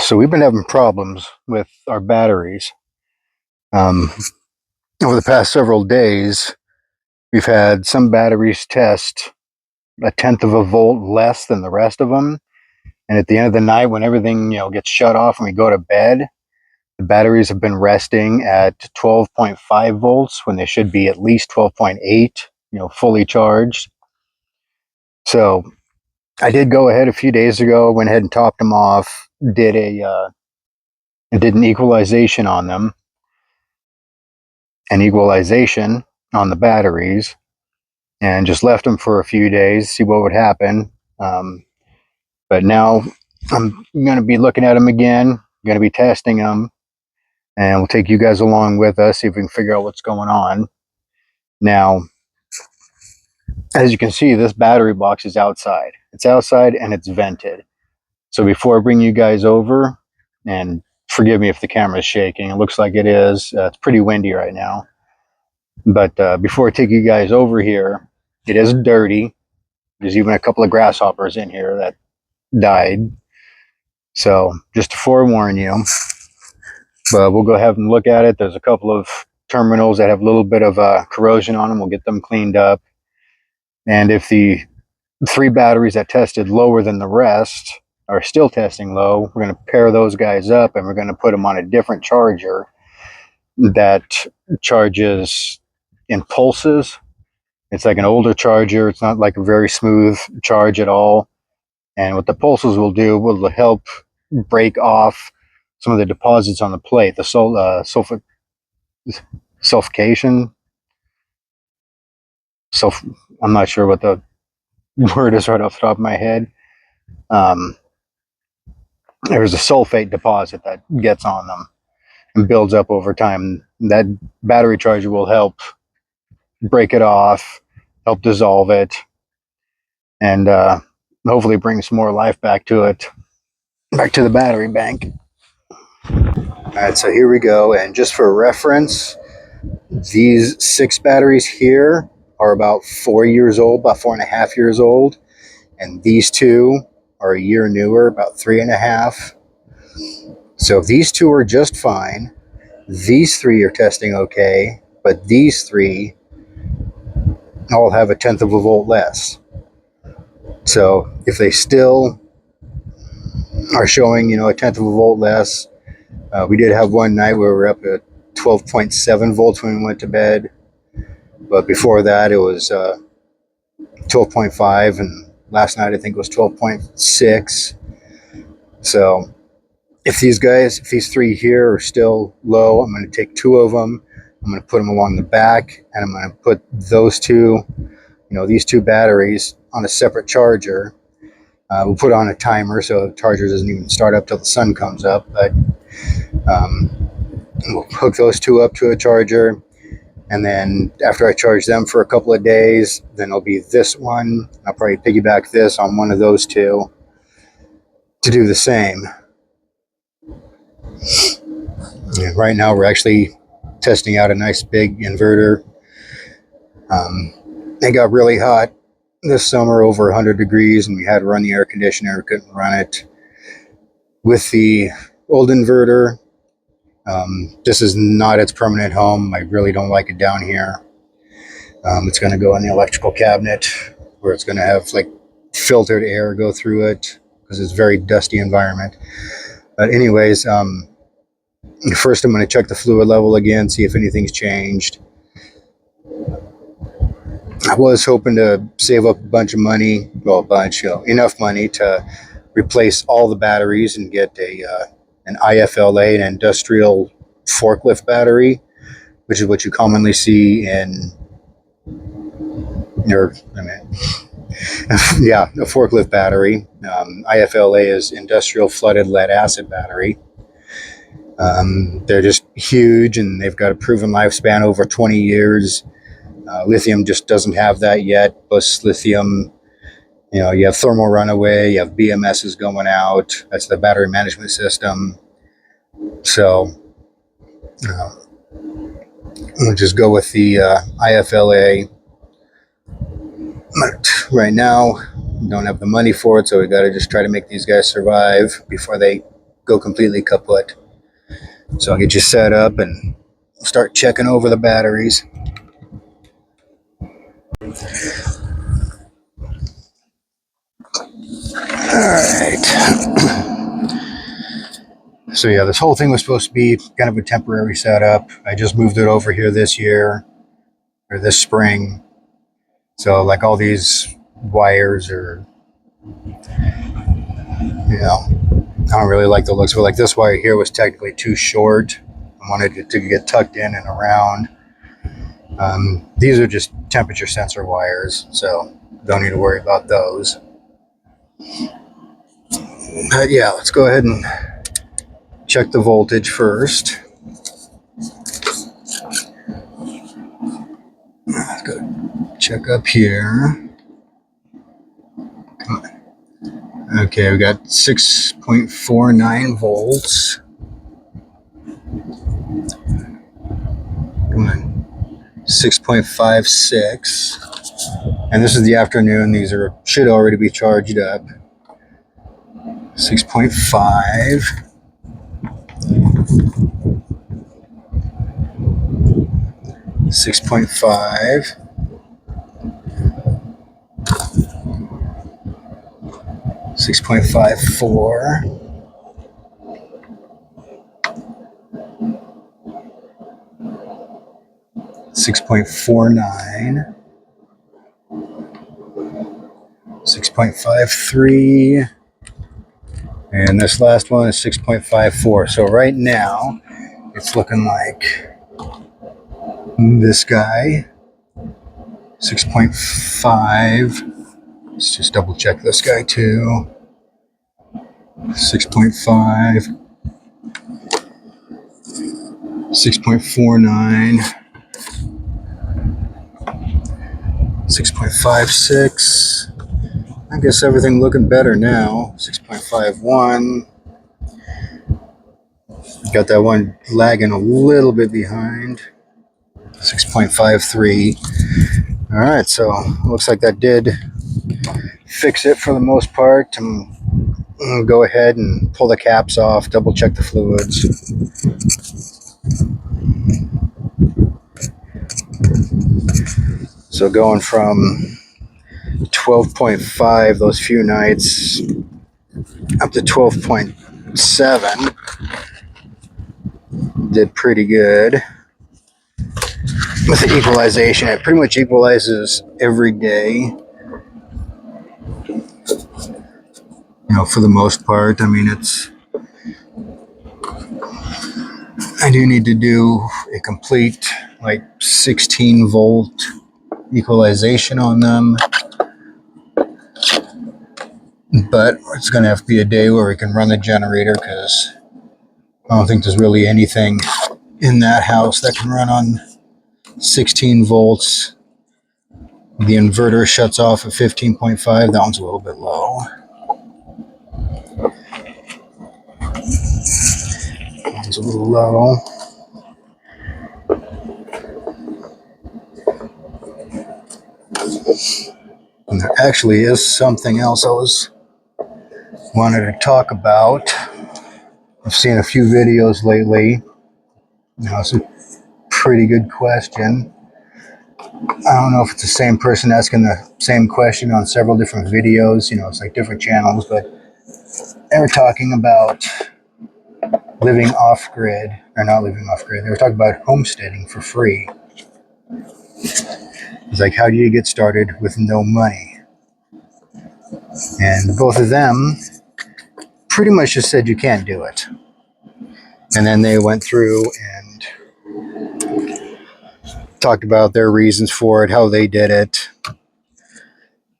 So we've been having problems with our batteries. Um, Over the past several days, we've had some batteries test a tenth of a volt less than the rest of them. And at the end of the night, when everything gets shut off and we go to bed, the batteries have been resting at 12.5 volts when they should be at least 12.8, fully charged. So I did go ahead a few days ago, went ahead and topped them off, did an equalization on them, an equalization on the batteries, and just left them for a few days, see what would happen. But now I'm going to be looking at them again, going to be testing them, and we'll take you guys along with us, see if we can figure out what's going on. Now, as you can see, this battery box is outside. It's outside and it's vented. So before I bring you guys over, and forgive me if the camera is shaking, it looks like it is. It's pretty windy right now. But before I take you guys over here, it is dirty. There's even a couple of grasshoppers in here that died. So just to forewarn you, but we'll go ahead and look at it. There's a couple of terminals that have a little bit of corrosion on them. We'll get them cleaned up. And if the 3 batteries that tested lower than the rest are still testing low, we're going to pair those guys up and we're going to put them on a different charger that charges in pulses. It's like an older charger. It's not like a very smooth charge at all. And what the pulses will do will help break off some of the deposits on the plate, the sulfication. I'm not sure what the word is right off the top of my head. Um, there's a sulfate deposit that gets on them and builds up over time. That battery charger will help break it off, help dissolve it, and hopefully bring some more life back to it, back to the battery bank. All right, so here we go. And just for reference, these 6 batteries here are about 4 years old, about 4.5 years old. And these 2 are a year newer, about 3.5. So these 2 are just fine. These 3 are testing okay, but these 3 all have a tenth of a volt less. So if they still are showing, a tenth of a volt less, we did have one night where we were up at 12.7 volts when we went to bed. But before that, it was 12.5, and last night I think it was 12.6. So if these 3 here are still low, I'm going to take 2 of them. I'm going to put them along the back, and I'm going to put those 2, these 2 batteries on a separate charger. We'll put on a timer so the charger doesn't even start up till the sun comes up. But we'll hook those 2 up to a charger. And then after I charge them for a couple of days, then it'll be this one. I'll probably piggyback this on one of those 2 to do the same. And right now we're actually testing out a nice big inverter. It got really hot this summer, over 100 degrees, and we had to run the air conditioner. We couldn't run it with the old inverter. This is not its permanent home. I really don't like it down here. It's going to go in the electrical cabinet, where it's going to have like filtered air go through it, because it's a very dusty environment. But anyways, first I'm going to check the fluid level again, see if anything's changed. I was hoping to save up a bunch of money, enough money to replace all the batteries and get an IFLA, an industrial forklift battery, which is what you commonly see in a forklift battery. IFLA is industrial flooded lead acid battery. They're just huge, and they've got a proven lifespan over 20 years. Lithium just doesn't have that yet. Plus lithium, you have thermal runaway, you have BMSs going out. That's the battery management system. So we'll just go with the IFLA. But right now, we don't have the money for it, so we got to just try to make these guys survive before they go completely kaput. So I'll get you set up and start checking over the batteries. Alright. So yeah, this whole thing was supposed to be kind of a temporary setup. I just moved it over here this year, or this spring. So like all these wires are, you know, I don't really like the looks of it. Like this wire here was technically too short. I wanted it to get tucked in and around. These are just temperature sensor wires, so don't need to worry about those. But yeah, let's go ahead and check the voltage first. Let's go check up here. Come on. Okay, we got 6.49 volts. Come on. 6.56. And this is the afternoon. These should already be charged up. 6.5. 6.5. 6.54. 6.49. 6.53. And this last one is 6.54. So right now, it's looking like this guy, 6.5. Let's just double check this guy too. 6.5. 6.49. 6.56. I guess everything looking better now. 6.51. Got that one lagging a little bit behind. 6.53. All right, so looks like that did fix it for the most part. I'm go ahead and pull the caps off, double check the fluids. So going from 12.5 those few nights up to 12.7 did pretty good. With the equalization, it pretty much equalizes every day. You know, for the most part. I mean, I do need to do a complete like 16 volt equalization on them. But it's going to have to be a day where we can run the generator, because I don't think there's really anything in that house that can run on 16 volts. The inverter shuts off at 15.5. That one's a little bit low. That one's a little low. And there actually is something else I wanted to talk about. I've seen a few videos lately. You know, it's a pretty good question. I don't know if it's the same person asking the same question on several different videos. You know, it's like different channels, but they were talking about living off-grid, or not living off-grid. They were talking about homesteading for free. It's like, how do you get started with no money? And both of them pretty much just said you can't do it. And then they went through and talked about their reasons for it, how they did it.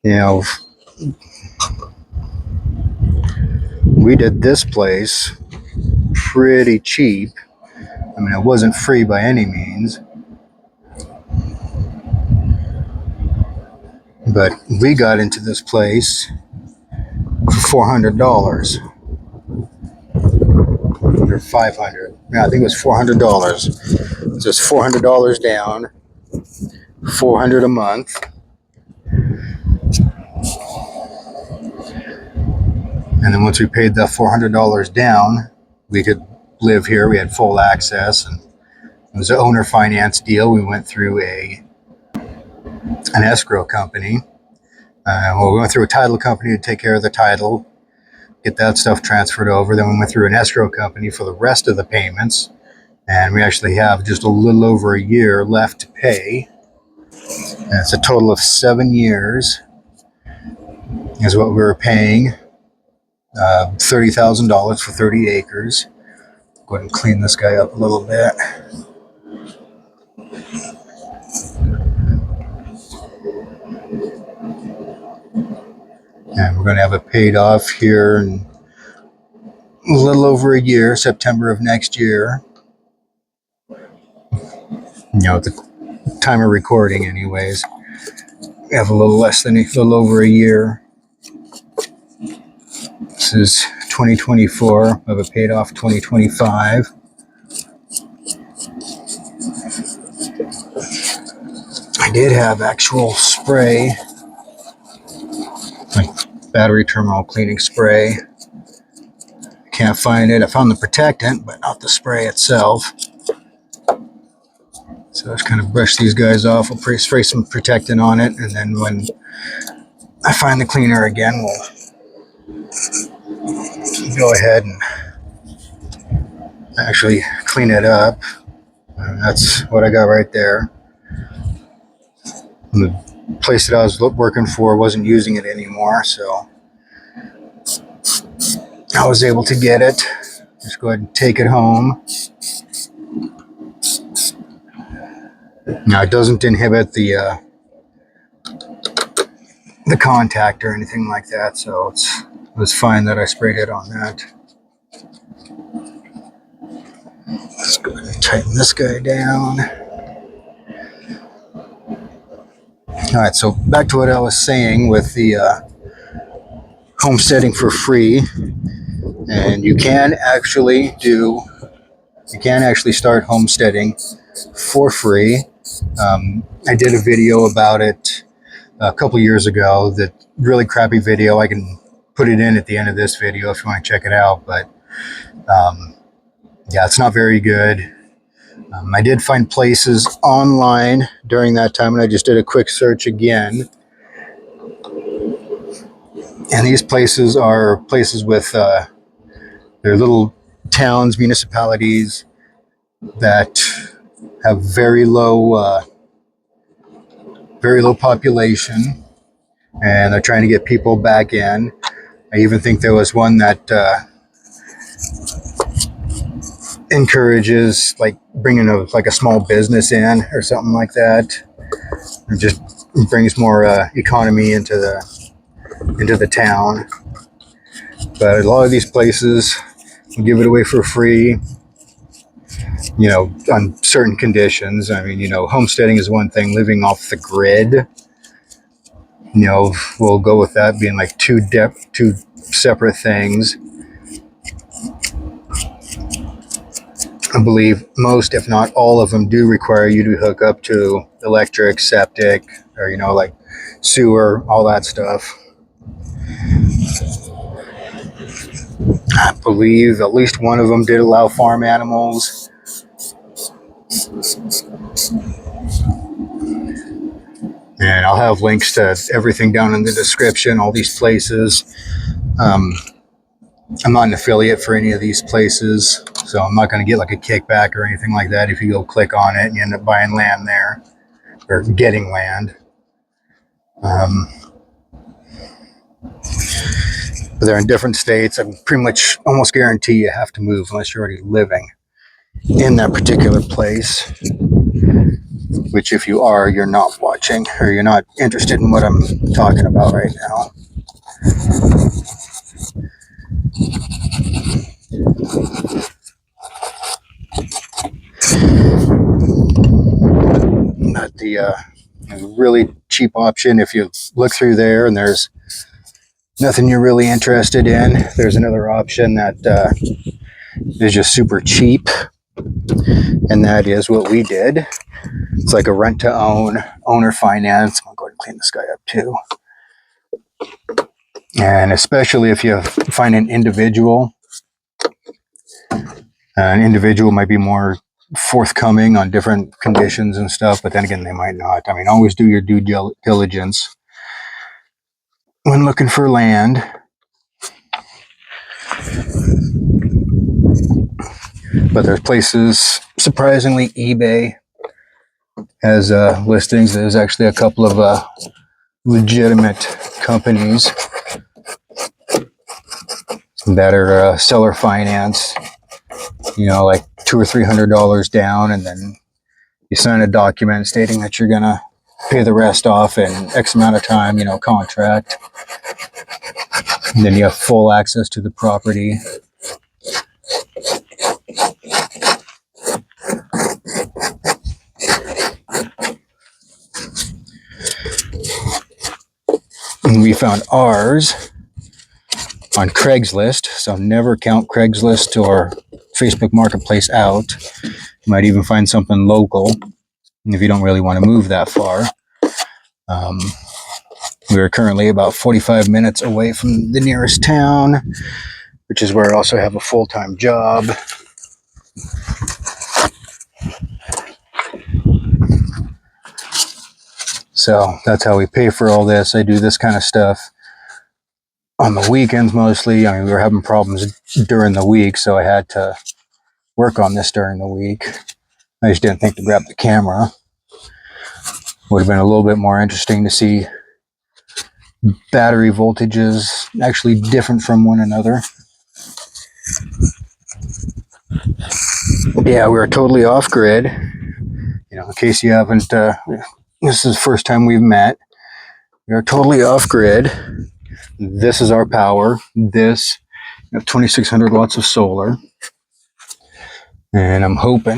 You know, we did this place pretty cheap. I mean, it wasn't free by any means, but we got into this place for $400 or $500. Yeah, I think it was $400. So it's $400 down, $400 a month. And then once we paid the $400 down, we could live here. We had full access, and it was an owner finance deal. We went through an escrow company. We went through a title company to take care of the title, get that stuff transferred over. Then we went through an escrow company for the rest of the payments. And we actually have just a little over a year left to pay. And it's a total of 7 years is what we were paying. $30,000 for 30 acres. Go ahead and clean this guy up a little bit. And we're going to have it paid off here in a little over a year, September of next year. At the time of recording anyways. We have a little over a year. This is 2024. We have it paid off 2025. I did have actual spray, like battery terminal cleaning spray. Can't find it. I found the protectant, but not the spray itself. So I just kind of brush these guys off. I'll spray some protectant on it, and then when I find the cleaner again, we'll go ahead and actually clean it up. And that's what I got right there. And the place that I was working for wasn't using it anymore, so I was able to get it. Just go ahead and take it home. Now it doesn't inhibit the contact or anything like that, so it was fine that I sprayed it on that. Let's go ahead and tighten this guy down. All right, so back to what I was saying with the homesteading for free, and you can actually start homesteading for free. I did a video about it a couple years ago, that really crappy video. I can put it in at the end of this video if you want to check it out, but yeah, it's not very good. I did find places online during that time, and I just did a quick search again. And these places are places with they're little towns, municipalities that have very low population, and they're trying to get people back in. I even think there was one that encourages like bringing a small business in or something like that. It just brings more economy into the town. But a lot of these places will give it away for free, on certain conditions. I mean, homesteading is one thing. Living off the grid, we'll go with that being like two separate things. I believe most, if not all of them, do require you to hook up to electric, septic, or, like sewer, all that stuff. I believe at least one of them did allow farm animals. And I'll have links to everything down in the description, all these places. I'm not an affiliate for any of these places, so I'm not going to get like a kickback or anything like that if you go click on it and you end up buying land there, or getting land. But they're in different states. I pretty much almost guarantee you have to move unless you're already living in that particular place, which if you are, you're not watching, or you're not interested in what I'm talking about right now. Not the really cheap option. If you look through there and there's nothing you're really interested in, there's another option that is just super cheap, and that is what we did. It's like a rent to own, owner finance. I'm going to go ahead and clean this guy up too. And especially if you find an individual An individual might be more forthcoming on different conditions and stuff, but then again, they might not. I mean, always do your due diligence when looking for land. But there's places, surprisingly, eBay has listings. There's actually a couple of legitimate companies that are seller finance, you know, like $200 or $300 down, and then you sign a document stating that you're gonna pay the rest off in X amount of time, you know, contract. And then you have full access to the property. And we found ours on Craigslist, so never count Craigslist or Facebook Marketplace out. You might even find something local if you don't really want to move that far. We are currently about 45 minutes away from the nearest town, which is where I also have a full-time job. So that's how we pay for all this. I do this kind of stuff on the weekends mostly. I mean, we were having problems during the week, so I had to work on this during the week. I just didn't think to grab the camera. Would have been a little bit more interesting to see battery voltages actually different from one another. Yeah, we were totally off grid. You know, in case you haven't, this is the first time we've met. We are totally off grid. This is our power. This, you have 2,600 watts of solar. And I'm hoping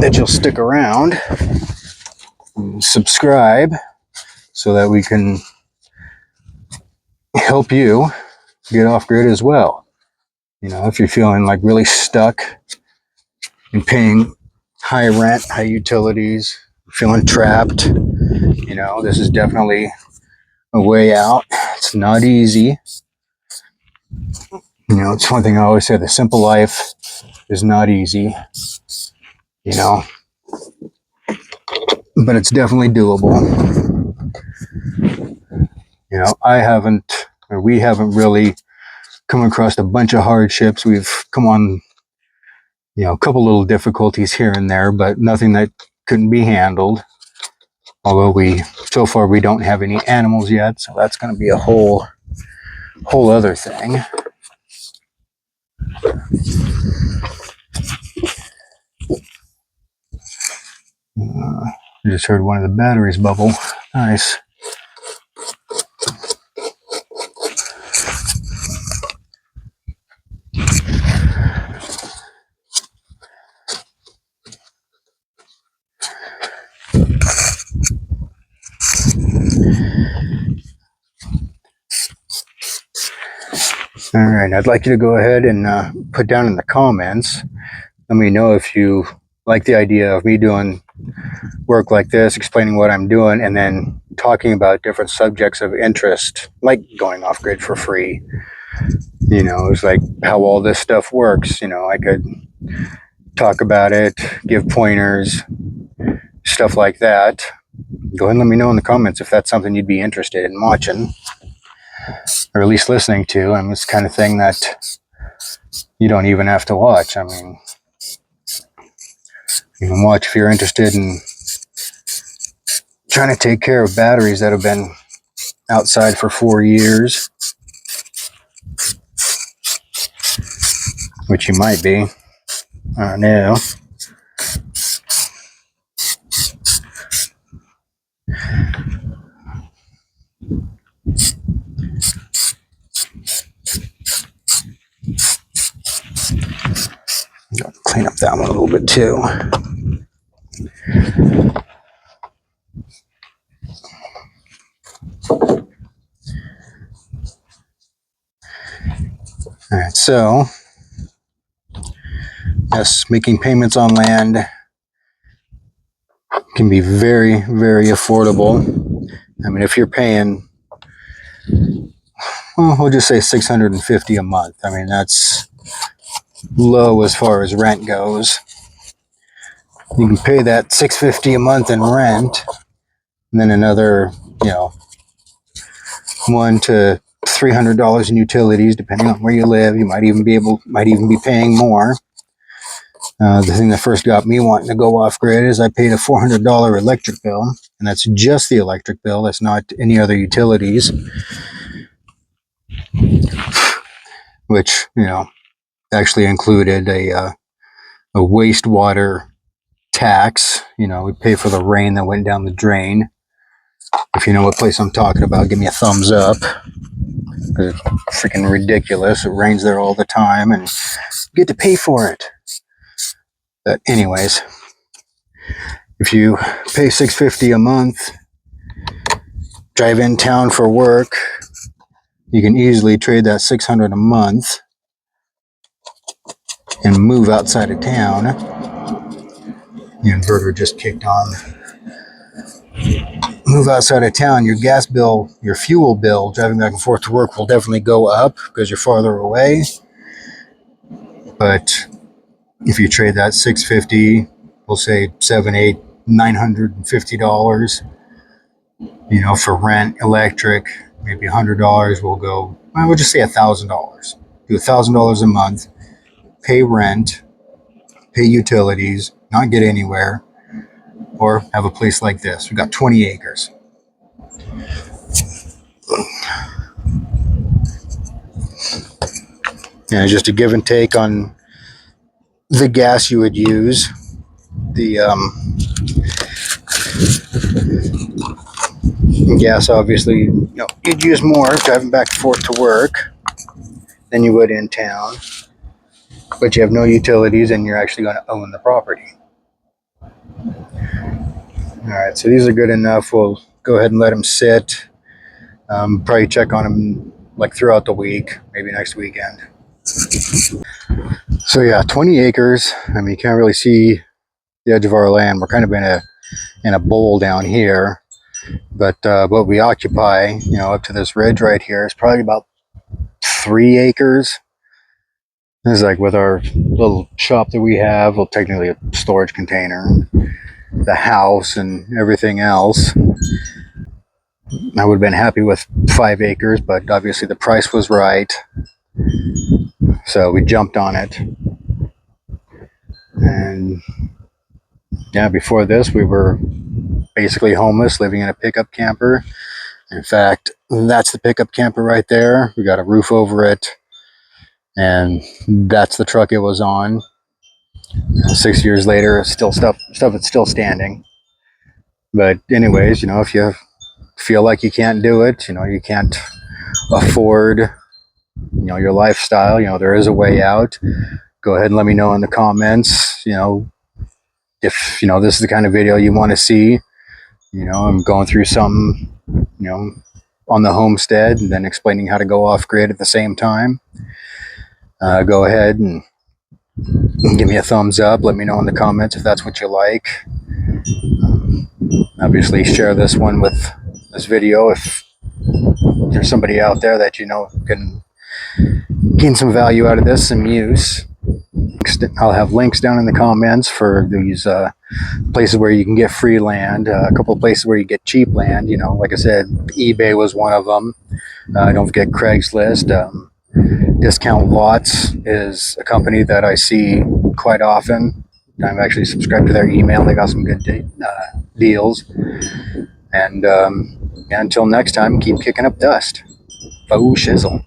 that you'll stick around and subscribe so that we can help you get off grid as well. You know, if you're feeling like really stuck and paying high rent, high utilities, feeling trapped, you know, this is definitely a way out. It's not easy. You know, it's one thing I always say, the simple life is not easy, you know, but it's definitely doable. You know, we haven't really come across a bunch of hardships. We've come on, you know, a couple little difficulties here and there, but nothing that couldn't be handled. Although so far we don't have any animals yet, so that's going to be a whole other thing. I just heard one of the batteries bubble. Nice. All right, I'd like you to go ahead and put down in the comments. Let me know if you like the idea of me doing work like this, explaining what I'm doing, and then talking about different subjects of interest, like going off grid for free. You know, it's like how all this stuff works. You know, I could talk about it, give pointers, stuff like that. Go ahead and let me know in the comments if that's something you'd be interested in watching, or at least listening to. And it's the kind of thing that you don't even have to watch. I mean, you can watch if you're interested in trying to take care of batteries that have been outside for 4 years, which you might be. I don't know. Clean up that one a little bit too. All right, so yes, making payments on land can be very, very affordable. I mean, if you're paying, well, we'll just say $650 a month. I mean, that's low as far as rent goes. You can pay that $650 a month in rent, and then another, $100 to $300 in utilities, depending on where you live. You might even be paying more. The thing that first got me wanting to go off grid is I paid a $400 electric bill, and that's just the electric bill. That's not any other utilities, which actually included a wastewater tax. We pay for the rain that went down the drain. If you know what place I'm talking about, give me a thumbs up. It's freaking ridiculous. It rains there all the time, and you get to pay for it. But anyways, if you pay $650 a month, drive in town for work, you can easily trade that $600 a month and move outside of town. The inverter just kicked on. Move outside of town, your gas bill, your fuel bill, driving back and forth to work will definitely go up because you're farther away. But if you trade that $650, we'll say $700, $800, $950, for rent, electric, maybe $100 will go, we'll just say $1,000. Do $1,000 a month, pay rent, pay utilities, not get anywhere, or have a place like this. We've got 20 acres. And just a give and take on the gas you would use. The gas, obviously, you'd use more driving back and forth to work than you would in town, but you have no utilities and you're actually going to own the property. All right, so these are good enough. We'll go ahead and let them sit. Probably check on them like throughout the week, maybe next weekend. So yeah, 20 acres. You can't really see the edge of our land. We're kind of in a bowl down here, but what we occupy, up to this ridge right here is probably about 3 acres. This is like with our little shop that we have, well, technically a storage container, the house and everything else. I would have been happy with 5 acres, but obviously the price was right, so we jumped on it. And yeah, before this we were basically homeless, living in a pickup camper. In fact, that's the pickup camper right there. We got a roof over it, and that's the truck it was on. 6 years later, it's still stuff that's still standing. But anyways, if you feel like you can't do it, you can't afford, your lifestyle, there is a way out. Go ahead and let me know in the comments, if, this is the kind of video you want to see. I'm going through something, on the homestead and then explaining how to go off grid at the same time. Go ahead and give me a thumbs up. Let me know in the comments if that's what you like. Obviously share this video if there's somebody out there that can gain some value out of this, some use. I'll have links down in the comments for these places where you can get free land, a couple of places where you get cheap land. Like I said, eBay was one of them. Don't forget Craigslist. Discount Lots is a company that I see quite often. I'm actually subscribed to their email. They got some good deals. And until next time, keep kicking up dust. Faux shizzle.